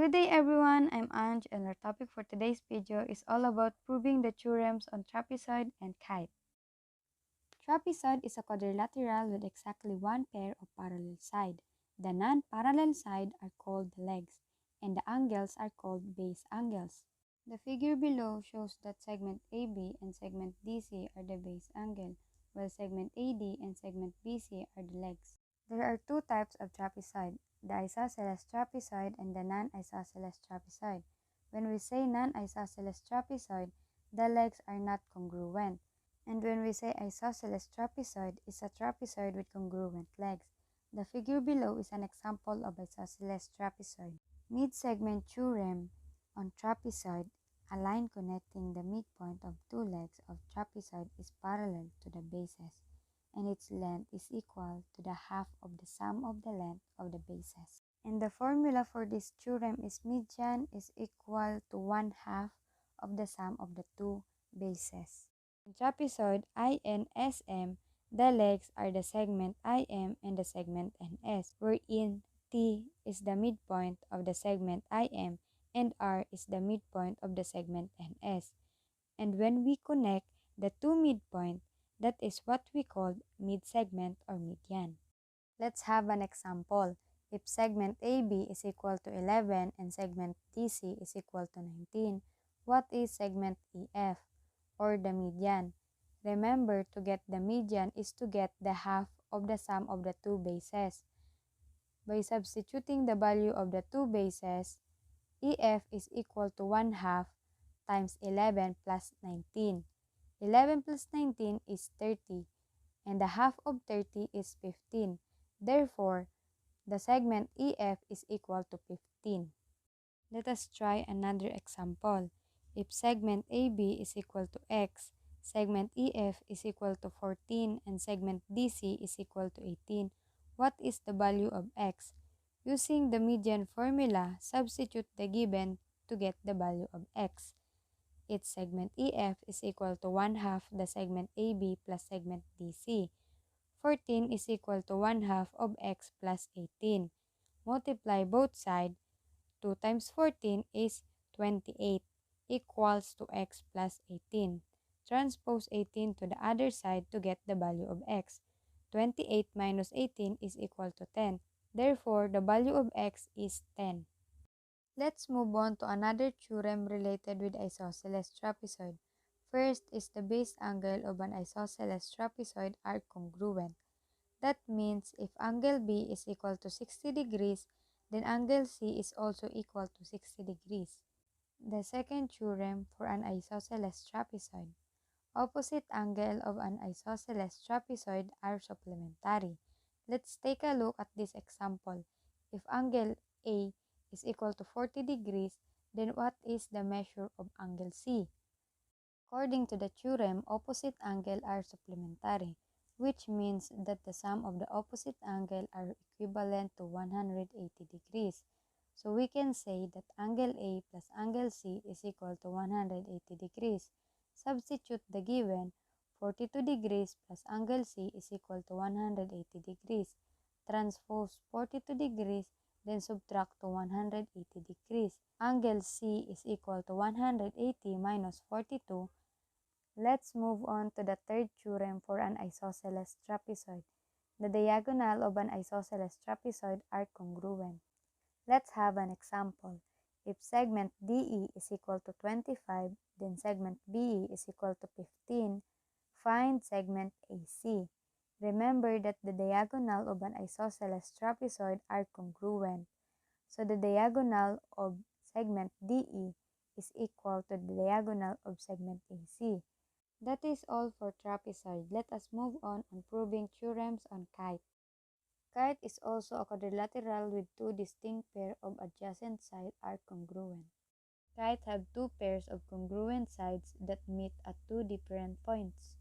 Good day everyone, I'm Ange and our topic for today's video is all about proving the theorems on trapezoid and kite. Trapezoid is a quadrilateral with exactly one pair of parallel sides. The non-parallel sides are called the legs, and the angles are called base angles. The figure below shows that segment AB and segment DC are the base angle, while segment AD and segment BC are the legs. There are two types of trapezoid, the isosceles trapezoid and the non-isosceles trapezoid. When we say non-isosceles trapezoid, the legs are not congruent. And when we say isosceles trapezoid, it's a trapezoid with congruent legs. The figure below is an example of isosceles trapezoid. Mid-segment theorem on trapezoid, a line connecting the midpoint of two legs of trapezoid is parallel to the bases, and its length is equal to the half of the sum of the length of the bases. And the formula for this theorem is median is equal to 1/2 of the sum of the two bases. In trapezoid INSM, the legs are the segment IM and the segment NS, wherein T is the midpoint of the segment IM and R is the midpoint of the segment NS. And when we connect the two midpoints, that is what we call mid-segment or median. Let's have an example. If segment AB is equal to 11 and segment DC is equal to 19, what is segment EF or the median? Remember, to get the median is to get the half of the sum of the two bases. By substituting the value of the two bases, EF is equal to 1/2 times 11 plus 19. 11 plus 19 is 30, and the half of 30 is 15. Therefore, the segment EF is equal to 15. Let us try another example. If segment AB is equal to X, segment EF is equal to 14, and segment DC is equal to 18, what is the value of X? Using the median formula, substitute the given to get the value of X. Its segment EF is equal to 1/2 the segment AB plus segment DC. 14 is equal to 1/2 of X plus 18. Multiply both sides. 2 times 14 is 28 equals to X plus 18. Transpose 18 to the other side to get the value of X. 28 minus 18 is equal to 10. Therefore, the value of X is 10. Let's move on to another theorem related with isosceles trapezoid. First is the base angle of an isosceles trapezoid are congruent. That means if angle B is equal to 60 degrees, then angle C is also equal to 60 degrees. The second theorem for an isosceles trapezoid. Opposite angle of an isosceles trapezoid are supplementary. Let's take a look at this example. If angle A is equal to 40 degrees, then what is the measure of angle C? According to the theorem, opposite angle are supplementary, which means that the sum of the opposite angle are equivalent to 180 degrees. So we can say that angle A plus angle C is equal to 180 degrees. Substitute the given. 42 degrees plus angle C is equal to 180 degrees. Transpose 42 degrees, then subtract to 180 degrees. Angle C is equal to 180 minus 42. Let's move on to the third theorem for an isosceles trapezoid. The diagonal of an isosceles trapezoid are congruent. Let's have an example. If segment DE is equal to 25, then segment BE is equal to 15, find segment AC. Remember that the diagonal of an isosceles trapezoid are congruent. So the diagonal of segment DE is equal to the diagonal of segment AC. That is all for trapezoid. Let us move on proving theorems on kite. Kite is also a quadrilateral with two distinct pairs of adjacent sides are congruent. Kite have two pairs of congruent sides that meet at two different points.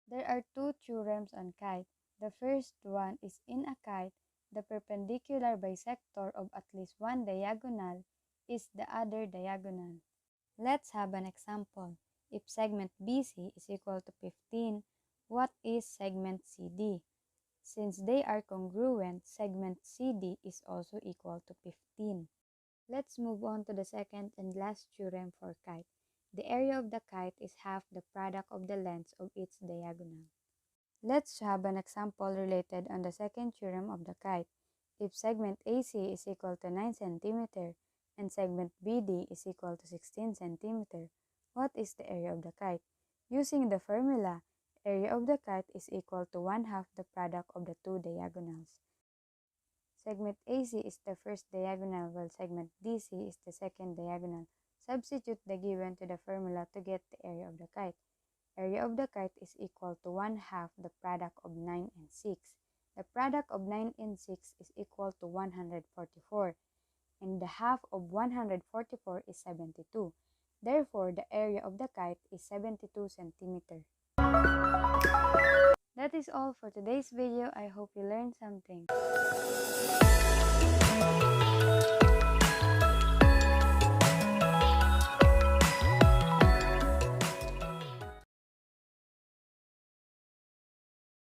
There are two theorems on kite. The first one is in a kite, the perpendicular bisector of at least one diagonal is the other diagonal. Let's have an example. If segment BC is equal to 15, what is segment CD? Since they are congruent, segment CD is also equal to 15. Let's move on to the second and last theorem for kite. The area of the kite is half the product of the lengths of its diagonal. Let's have an example related on the second theorem of the kite. If segment AC is equal to 9 cm and segment BD is equal to 16 cm, what is the area of the kite? Using the formula, area of the kite is equal to 1/2 the product of the two diagonals. Segment AC is the first diagonal while segment DC is the second diagonal. Substitute the given to the formula to get the area of the kite. Area of the kite is equal to 1/2 the product of 9 and 6. The product of 9 and 6 is equal to 144, and the half of 144 is 72. Therefore, the area of the kite is 72 centimeters. That is all for today's video. I hope you learned something.